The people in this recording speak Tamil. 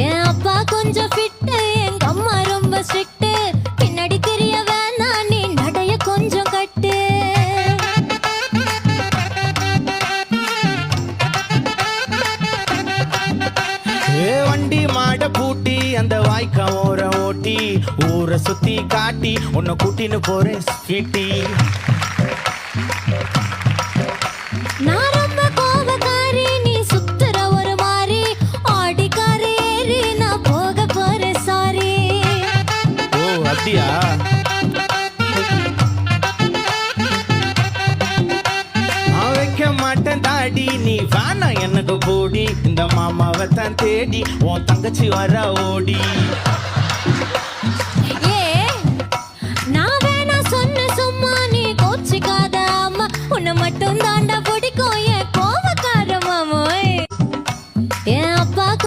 என் அப்பா கொஞ்சம் ஃபிட்டு, எங்க அம்மா ரொம்ப ஸ்ட்ரிக்ட். பின்னாடி தெரிய வேணாம், நீ நடைய கொஞ்சம் கட்டு. வண்டி மாட பூட்டி அந்த வாய்க்கா ஓர ஓட்டி ஊரை சுத்தி காட்டி உன்னை கூட்டின்னு போறேன் ஸ்வீட்டி. நான் ரொம்ப கோபக்காரி, நீ சுத்துற ஒரு மாதிரி. ஆடிக்காரி ஏறி நான் போக போறேன் சாரி. ஓ அப்படியா? நான் வைக்க மாட்டேன் தாடி, நீ வேணா எனக்கு போடி. இந்த மாமாவை தான் தேடி உன் தங்கச்சி வர ஓடி. ஏ நான் வேணா சொன்ன சும்மா, நீ கோச்சிக்காத அம்மா. உன்னை மட்டும் தாண்டா